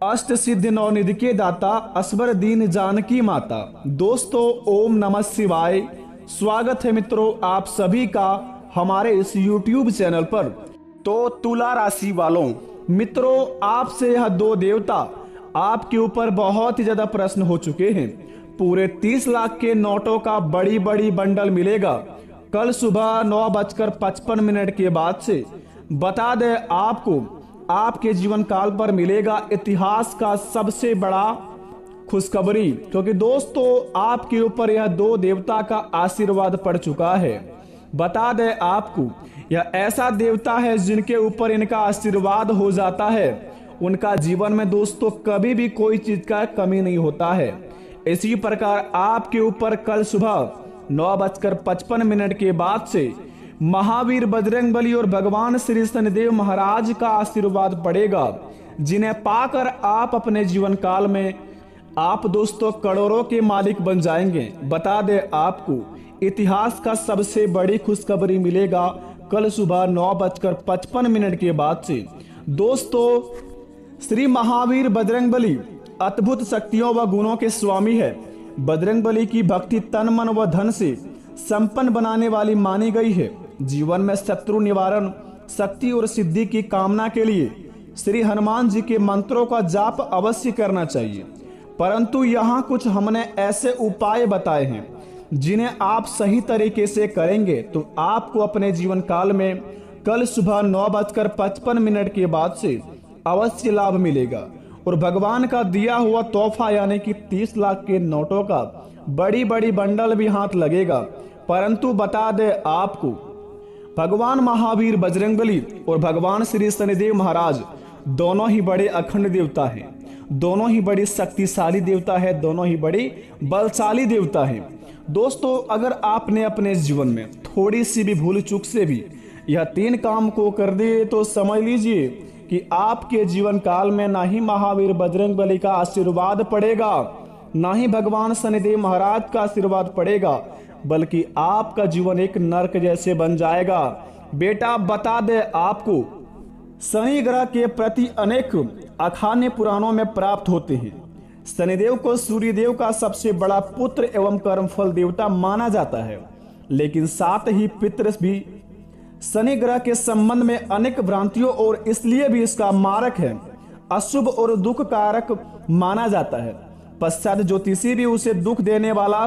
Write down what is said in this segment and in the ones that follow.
अष्ट सिद्धि नवनिधि के दाता असबर दीन जानकी माता। दोस्तों, ओम नमः शिवाय। स्वागत है मित्रों आप सभी का हमारे इस YouTube चैनल पर। तो तुला राशि वालों, मित्रों आपसे यह दो देवता आपके ऊपर बहुत ही ज्यादा प्रश्न हो चुके हैं। पूरे 30 लाख के नोटों का बड़ी बड़ी बंडल मिलेगा कल सुबह 9:55 के बाद से। बता दें आपको, आपके जीवन काल पर मिलेगा इतिहास का सबसे बड़ा खुशखबरी, क्योंकि दोस्तों आपके ऊपर यह दो देवता का आशीर्वाद पड़ चुका है। बता दें आपको, यह ऐसा देवता है जिनके ऊपर इनका आशीर्वाद हो जाता है, उनका जीवन में दोस्तों कभी भी कोई चीज का कमी नहीं होता है। इसी प्रकार आपके ऊपर कल सुबह 9:55 के बाद से महावीर बजरंगबली और भगवान श्री शनिदेव महाराज का आशीर्वाद पड़ेगा, जिन्हें पाकर आप अपने जीवन काल में आप दोस्तों करोड़ों के मालिक बन जाएंगे। बता दें आपको, इतिहास का सबसे बड़ी खुशखबरी मिलेगा कल सुबह 9:55 के बाद से। दोस्तों, श्री महावीर बजरंगबली अद्भुत शक्तियों व गुणों के स्वामी है। बजरंगबली की भक्ति तन मन व धन से संपन्न बनाने वाली मानी गई है। जीवन में शत्रु निवारण, शक्ति और सिद्धि की कामना के लिए श्री हनुमान जी के मंत्रों का जाप अवश्य करना चाहिए। परंतु यहाँ कुछ हमने ऐसे उपाय बताए हैं जिन्हें आप सही तरीके से करेंगे तो आपको अपने जीवन काल में कल सुबह 9:55 के बाद से अवश्य लाभ मिलेगा और भगवान का दिया हुआ तोहफा यानी कि 30 लाख के नोटों का बड़ी बड़ी बंडल भी हाथ लगेगा। परंतु बता दे आपको, भगवान महावीर बजरंगबली और भगवान श्री शनिदेव महाराज दोनों ही बड़े अखंड देवता हैं, दोनों ही बड़ी शक्तिशाली देवता है, दोनों ही बड़ी बलशाली देवता हैं। दोस्तों, अगर आपने अपने जीवन में थोड़ी सी भी भूल चूक से भी यह 3 काम को कर दिए तो समझ लीजिए कि आपके जीवन काल में ना ही महावीर बजरंगबली का आशीर्वाद पड़ेगा, ना ही भगवान शनिदेव महाराज का आशीर्वाद पड़ेगा, बल्कि आपका जीवन एक नरक जैसे बन जाएगा। बेटा बता दे आपको, शनि ग्रह के प्रति अनेक अखाने पुराणों में प्राप्त होते हैं। शनिदेव को सूर्यदेव का सबसे बड़ा पुत्र एवं कर्मफल देवता माना जाता है, लेकिन साथ ही पितृ भी शनि ग्रह के संबंध में अनेक भ्रांतियों और इसलिए भी इसका मारक है, अशुभ और दुख कारक माना जाता है। पश्चात ज्योतिषी भी उसे दुख देने वाला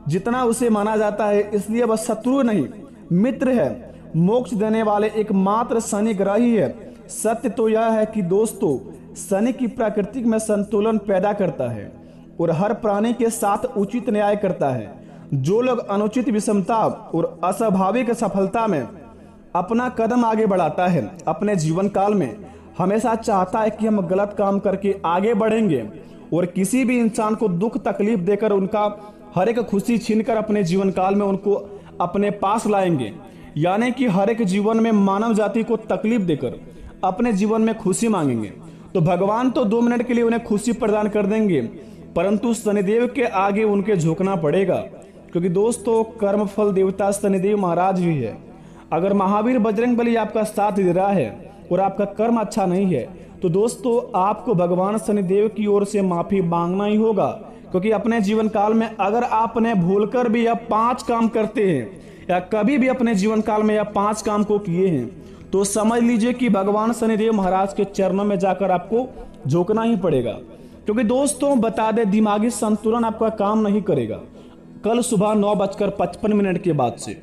जितना उसे माना जाता है, इसलिए वह शत्रु नहीं मित्र है। मोक्ष देने वाले एकमात्र शनि ग्रह ही है। सत्य तो यह है कि दोस्तों, शनि की प्रकृति में संतुलन पैदा करता है और हर प्राणी के साथ उचित न्याय करता है। जो लोग अनुचित विषमता और अस्वाभाविक सफलता में अपना कदम आगे बढ़ाता है, अपने जीवन काल में हमेशा चाहता है कि हम गलत काम करके आगे बढ़ेंगे और किसी भी इंसान को दुख तकलीफ देकर उनका हर एक खुशी छीनकर अपने जीवन काल में उनको अपने पास लाएंगे, यानी कि हर एक जीवन में मानव जाति को तकलीफ देकर अपने जीवन में खुशी मांगेंगे तो भगवान तो 2 मिनट के लिए उन्हें खुशी प्रदान कर देंगे, परंतु शनिदेव के आगे उनके झुकना पड़ेगा, क्योंकि दोस्तों कर्मफल देवता शनिदेव महाराज ही है। अगर महावीर बजरंगबली आपका साथ दे रहा है और आपका कर्म अच्छा नहीं है तो दोस्तों आपको भगवान शनिदेव की ओर से माफी मांगना ही होगा, क्योंकि अपने जीवन काल में अगर आपने भूलकर भी यह 5 काम करते हैं या कभी भी अपने जीवन काल में यह 5 काम को किए हैं तो समझ लीजिए कि भगवान शनिदेव महाराज के चरणों में जाकर आपको झुकना ही पड़ेगा। क्योंकि दोस्तों बता दे, दिमागी संतुलन आपका काम नहीं करेगा कल सुबह 9:55 के बाद से।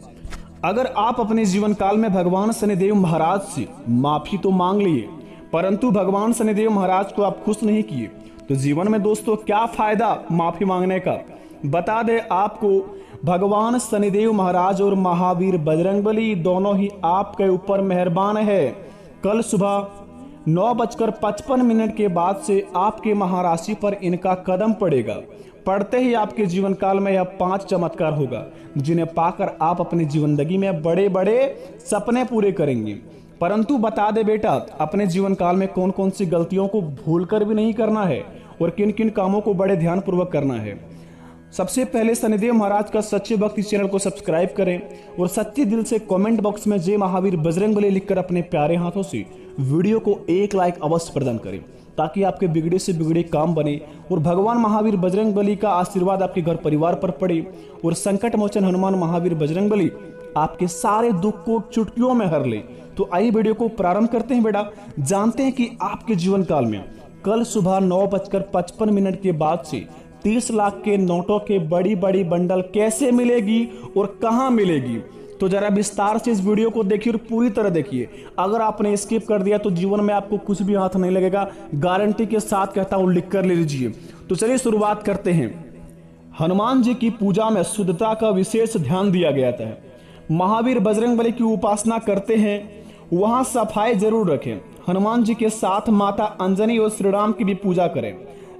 अगर आप अपने जीवन काल में भगवान शनिदेव महाराज से माफी तो मांग लिए, परंतु भगवान शनिदेव महाराज को आप खुश नहीं किए तो जीवन में दोस्तों क्या फायदा माफी मांगने का। बता दे आपको, भगवान शनिदेव महाराज और महावीर बजरंगबली दोनों ही आपके ऊपर मेहरबान है। कल सुबह 9:55 के बाद से आपके महाराशि पर इनका कदम पड़ेगा। पढ़ते ही आपके जीवन काल में यह 5 चमत्कार होगा, जिन्हें पाकर आप अपनी जिंदगी में बड़े बड़े सपने पूरे करेंगे। परंतु बता दे बेटा, अपने जीवन काल में कौन कौन सी गलतियों को भूलकर भी नहीं करना है और किन किन कामों को बड़े ध्यान पूर्वक करना है। सबसे पहले शनिदेव महाराज का सच्चे भक्ति चैनल को सब्सक्राइब करें और सच्चे दिल से कमेंट बॉक्स में जय महावीर बजरंगबली लिखकर अपने प्यारे हाथों से वीडियो को एक लाइक अवश्य प्रदान करें। ताकि आपके बिगड़े से बिगड़े काम बने और भगवान महावीर बजरंगबली का आशीर्वाद आपके घर परिवार पर पड़े और संकट मोचन हनुमान महावीर बजरंगबली आपके सारे दुख को चुटकियों में हर ले। तो आइए वीडियो को प्रारंभ करते हैं बेटा। जानते हैं कि आपके जीवन काल में कल सुबह 9:55 के बाद से 30 लाख के नोटों के बड़ी बड़ी बंडल कैसे मिलेगी और कहां मिलेगी, तो जरा विस्तार से इस वीडियो को देखिए और पूरी तरह देखिए। अगर आपने स्किप कर दिया तो जीवन में आपको कुछ भी हाथ नहीं लगेगा, गारंटी के साथ कहता हूं, लिख कर ले लीजिए। तो चलिए शुरुआत करते हैं। हनुमान जी की पूजा में शुद्धता का विशेष ध्यान दिया गया था। महावीर बजरंगबली की उपासना करते हैं वहां सफाई जरूर रखें। हनुमान जी के साथ माता अंजनी और श्री राम की भी पूजा करें,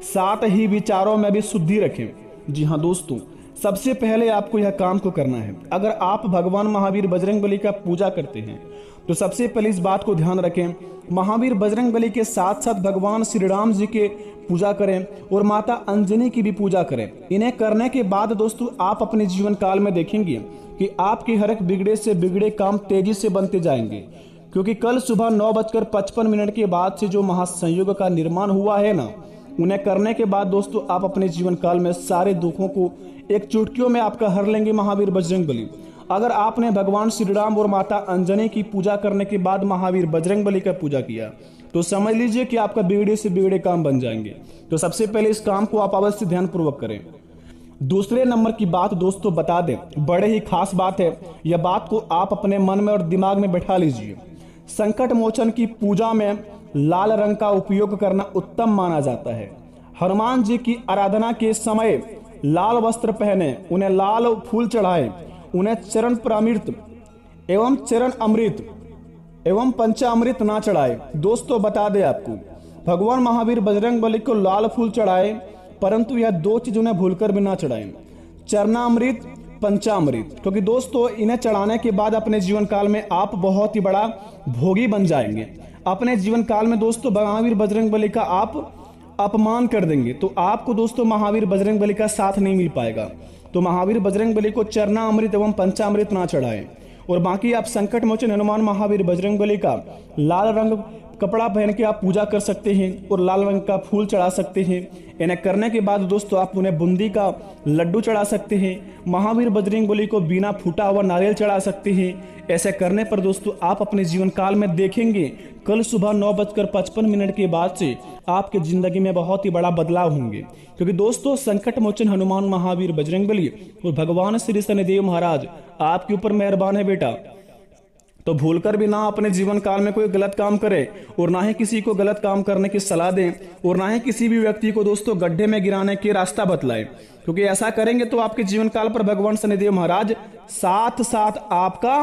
साथ ही विचारों में भी शुद्धि रखें। जी हाँ दोस्तों, सबसे पहले आपको यह काम को करना है। अगर आप भगवान महावीर बजरंगबली का पूजा करते हैं तो सबसे पहले इस बात को ध्यान रखें, महावीर बजरंगबली के साथ साथ भगवान श्री राम जी के पूजा करें और माता अंजनी की भी पूजा करें। इन्हें करने के बाद दोस्तों आप अपने जीवन काल में देखेंगे कि आपके हर एक बिगड़े से बिगड़े काम तेजी से बनते जाएंगे, क्योंकि कल सुबह 9:55 के बाद से जो महासंयोग का निर्माण हुआ है ना, उन्हें करने के बाद दोस्तों आप अपने जीवन काल में सारे दुखों को एक चुटकियों में आपका हर लेंगे महावीर बजरंगबली। अगर आपने भगवान श्री राम और माता अंजनी की पूजा करने के बाद महावीर बजरंगबली का पूजा किया तो समझ लीजिए कि आपका बिगड़े से बिगड़े काम बन जाएंगे। तो सबसे पहले इस काम को आप अवश्य ध्यानपूर्वक करें। दूसरे नंबर की बात दोस्तों बता दें, बड़े ही खास बात है, यह बात को आप अपने मन में और दिमाग में बैठा लीजिए। संकट मोचन की पूजा में लाल रंग का उपयोग करना उत्तम माना जाता है। हनुमान जी की आराधना के समय लाल वस्त्र पहने, उन्हें लाल फूल चढ़ाए, उन्हें चरण प्रामृत एवं चरण अमृत एवं पंचामृत ना चढ़ाए। दोस्तों बता दें आपको, भगवान महावीर बजरंगबली को लाल फूल चढ़ाए, परंतु यह दो चीज उन्हें भूलकर भी ना चढ़ाएं, चरणामृत पंचामृत, क्योंकि दोस्तों इन्हें चढ़ाने के बाद अपने जीवन काल में आप बहुत ही बड़ा भोगी बन जाएंगे। अपने जीवन काल में दोस्तों महावीर बजरंगबली का आप अपमान कर देंगे तो आपको दोस्तों महावीर बजरंगबली का साथ नहीं मिल पाएगा। तो महावीर बजरंगबली को चरणामृत एवं पंचामृत ना चढ़ाएं। और बाकी आप संकट मोचन हनुमान महावीर बजरंगबली का लाल रंग कपड़ा पहन के आप पूजा कर सकते हैं और लाल रंग का फूल चढ़ा सकते हैं। इन्हें करने के बाद दोस्तों आप उन्हें बूंदी का लड्डू चढ़ा सकते हैं। महावीर बजरंगबली को बिना फूटा हुआ नारियल चढ़ा सकते हैं। ऐसे करने पर दोस्तों आप अपने जीवन काल में देखेंगे कल सुबह 9:55 के बाद से आपके जिंदगी में बहुत ही बड़ा बदलाव होंगे, क्योंकि दोस्तों संकट मोचन हनुमान महावीर बजरंगबली और भगवान श्री शनिदेव महाराज आपके ऊपर मेहरबान है बेटा। तो भूलकर भी ना अपने जीवन काल में कोई गलत काम करे और ना ही किसी को गलत काम करने की सलाह दें और ना ही किसी भी व्यक्ति को दोस्तों गड्ढे में गिराने के रास्ता बतलाएं, क्योंकि ऐसा करेंगे तो आपके जीवन काल पर भगवान शनिदेव महाराज साथ साथ आपका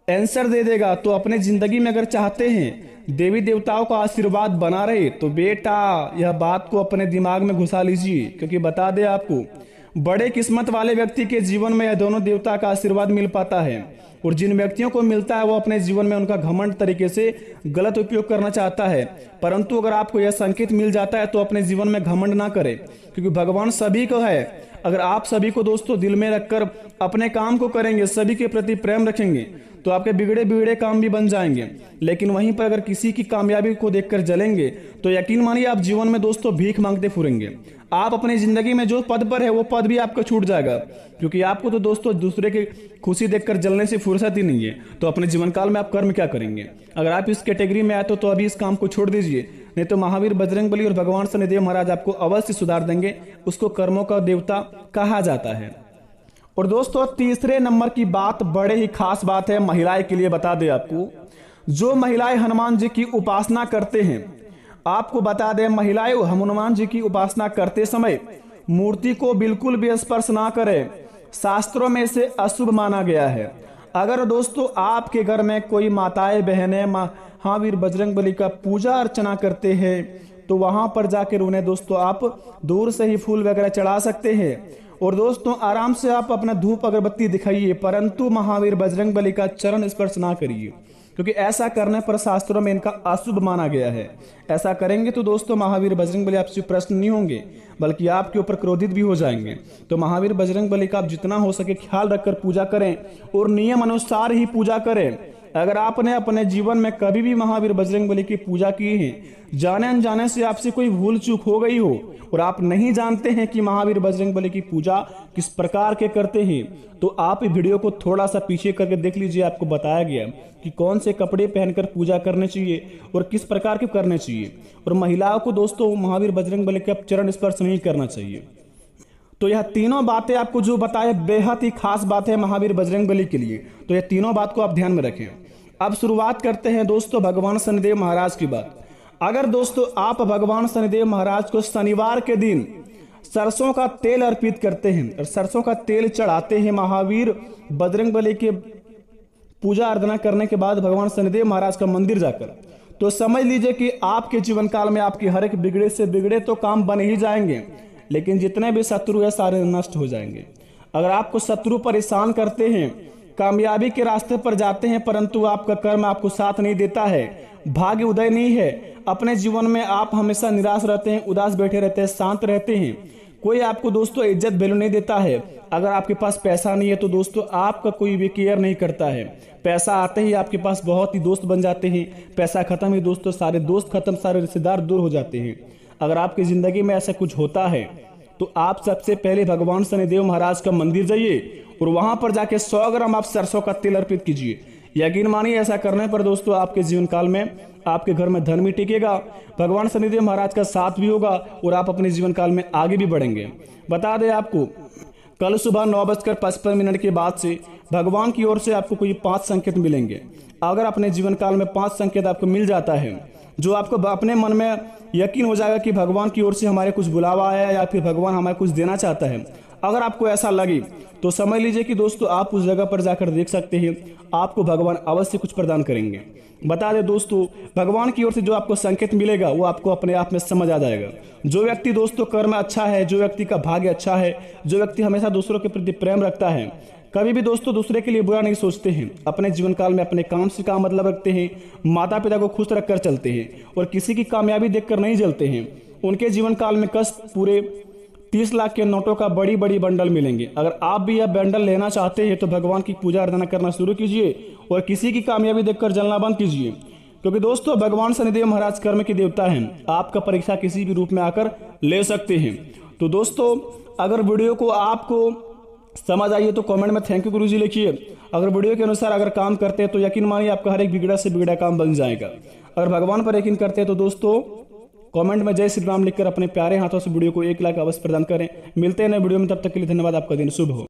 आंसर दे देगा। तो अपने जिंदगी में अगर चाहते हैं देवी देवताओं का आशीर्वाद बना रहे तो बेटा यह बात को अपने दिमाग में घुसा लीजिए, क्योंकि बता दे आपको बड़े किस्मत वाले व्यक्ति के जीवन में यह दोनों देवता का आशीर्वाद मिल पाता है और जिन व्यक्तियों को मिलता है वो अपने जीवन में उनका घमंड तरीके से गलत उपयोग करना चाहता है। परंतु अगर आपको यह संकेत मिल जाता है तो अपने जीवन में घमंड ना करें, क्योंकि भगवान सभी को है। अगर आप सभी को दोस्तों दिल में रखकर अपने काम को करेंगे, सभी के प्रति प्रेम रखेंगे तो आपके बिगड़े बिगड़े काम भी बन जाएंगे। लेकिन वहीं पर अगर किसी की कामयाबी को देखकर जलेंगे तो यकीन मानिए आप जीवन में दोस्तों भीख मांगते फुरेंगे। आप अपनी जिंदगी में जो पद पर है वो पद भी आपका छूट जाएगा, क्योंकि आपको तो दोस्तों दूसरे की खुशी देखकर जलने से फुर्सत ही नहीं है। तो अपने जीवन काल में आप कर्म क्या करेंगे? अगर आप इस कैटेगरी में आए तो अभी इस काम को छोड़ दीजिए, नहीं तो महावीर बजरंगबली और भगवान शनिदेव महाराज आपको अवश्य सुधार देंगे। उसको कर्मों का देवता कहा जाता है। और दोस्तों तीसरे नंबर की बात बड़े ही खास बात है, महिलाएं के लिए बता दें आपको, जो महिलाएं हनुमान जी की उपासना करते हैं, आपको बता दें महिलाएं हनुमान जी की उपासना करते समय मूर्ति को बिल्कुल भी स्पर्श ना करें, शास्त्रों में इसे अशुभ माना गया है। अगर दोस्तों आपके घर में कोई माताएं बहनें महावीर बजरंगबली का पूजा अर्चना करते हैं तो वहां पर जाकर उन्हें दोस्तों आप दूर से ही फूल वगैरह चढ़ा सकते हैं और दोस्तों आराम से आप अपना धूप अगरबत्ती दिखाइए, परंतु महावीर बजरंगबली का चरण स्पर्श ना करिए, क्योंकि ऐसा करने पर शास्त्रों में इनका अशुभ माना गया है। ऐसा करेंगे तो दोस्तों महावीर बजरंगबली आपसे प्रसन्न नहीं होंगे, बल्कि आपके ऊपर क्रोधित भी हो जाएंगे। तो महावीर बजरंगबली का आप जितना हो सके ख्याल रखकर पूजा करें और नियम अनुसार ही पूजा करें। अगर आपने अपने जीवन में कभी भी महावीर बजरंगबली की पूजा की है, जाने अनजाने से आपसे कोई भूल चूक हो गई हो और आप नहीं जानते हैं कि महावीर बजरंगबली की पूजा किस प्रकार के करते हैं, तो आप वीडियो को थोड़ा सा पीछे करके देख लीजिए। आपको बताया गया कि कौन से कपड़े पहनकर पूजा करने चाहिए और किस प्रकार के करने चाहिए, और महिलाओं को दोस्तों महावीर बजरंगबली के चरण स्पर्श नहीं करना चाहिए। तो यह तीनों बातें आपको जो बताए बेहद ही खास बात है महावीर बजरंगबली के लिए, तो यह तीनों बात को आप ध्यान में रखें। अब शुरुआत करते हैं दोस्तों भगवान शनिदेव महाराज की बात। अगर दोस्तों आप भगवान शनिदेव महाराज को शनिवार के दिन सरसों का तेल अर्पित करते हैं और सरसों का तेल चढ़ाते हैं महावीर बजरंगबली के पूजा अर्चना करने के बाद भगवान शनिदेव महाराज का मंदिर जाकर, तो समझ लीजिए कि आपके जीवन काल में आपकी हर एक बिगड़े से बिगड़े तो काम बन ही जाएंगे, लेकिन जितने भी शत्रु है सारे नष्ट हो जाएंगे। अगर आपको शत्रु परेशान करते हैं, कामयाबी के रास्ते पर जाते हैं, परंतु आपका कर्म आपको साथ नहीं देता है, भाग्य उदय नहीं है, अपने जीवन में आप हमेशा निराश रहते हैं, उदास बैठे रहते हैं, शांत रहते हैं, कोई आपको दोस्तों इज्जत वैल्यू नहीं देता है। अगर आपके पास पैसा नहीं है तो दोस्तों आपका कोई भी केयर नहीं करता है। पैसा आते ही आपके पास बहुत ही दोस्त बन जाते हैं, पैसा खत्म ही दोस्तों सारे दोस्त खत्म, सारे रिश्तेदार दूर हो जाते हैं। अगर आपकी जिंदगी में ऐसा कुछ होता है तो आप सबसे पहले भगवान शनिदेव महाराज का मंदिर जाइए और वहां पर जाके 100 ग्राम आप सरसों का तेल अर्पित कीजिए। यकीन मानिए ऐसा करने पर दोस्तों आपके जीवन काल में आपके घर में धन भी टिकेगा, भगवान शनिदेव महाराज का साथ भी होगा और आप अपने जीवन काल में आगे भी बढ़ेंगे। बता दें आपको, कल सुबह 9:55 के बाद से भगवान की ओर से आपको कोई 5 संकेत मिलेंगे। अगर अपने जीवन काल में 5 संकेत आपको मिल जाता है, जो आपको अपने मन में यकीन हो जाएगा कि भगवान की ओर से हमारे कुछ बुलावा आया या फिर भगवान हमें कुछ देना चाहता है, अगर आपको ऐसा लगे तो समझ लीजिए कि दोस्तों आप उस जगह पर जाकर देख सकते हैं, आपको भगवान अवश्य कुछ प्रदान करेंगे। बता दें दोस्तों, भगवान की ओर से जो आपको संकेत मिलेगा वो आपको अपने आप में समझ आ जाएगा। जो व्यक्ति दोस्तों कर्म अच्छा है, जो व्यक्ति का भाग्य अच्छा है, जो व्यक्ति हमेशा दूसरों के प्रति प्रेम रखता है, कभी भी दोस्तों दूसरे के लिए बुरा नहीं सोचते हैं, अपने जीवन काल में अपने काम से काम मतलब रखते हैं, माता पिता को खुश रखकर चलते हैं और किसी की कामयाबी देखकर नहीं जलते हैं, उनके जीवन काल में कष्ट पूरे 30 लाख के नोटों का बड़ी बड़ी बंडल मिलेंगे। अगर आप भी यह बंडल लेना चाहते हैं तो भगवान की पूजा अर्चना करना शुरू कीजिए और किसी की कामयाबी देखकर जलना बंद कीजिए, क्योंकि दोस्तों भगवान शनिदेव महाराज कर्म के देवता हैं, आपका परीक्षा किसी भी रूप में आकर ले सकते हैं। तो दोस्तों अगर वीडियो को आपको समझ आइए तो कमेंट में थैंक यू गुरुजी लिखिए। अगर वीडियो के अनुसार अगर काम करते हैं तो यकीन मानिए आपका हर एक बिगड़ा से बिगड़ा काम बन जाएगा। अगर भगवान पर यकीन करते हैं तो दोस्तों कमेंट में जय श्री राम लिखकर अपने प्यारे हाथों से वीडियो को 1 लाख अवश्य प्रदान करें। मिलते हैं नए वीडियो में, तब तक के लिए धन्यवाद। आपका दिन शुभ हो।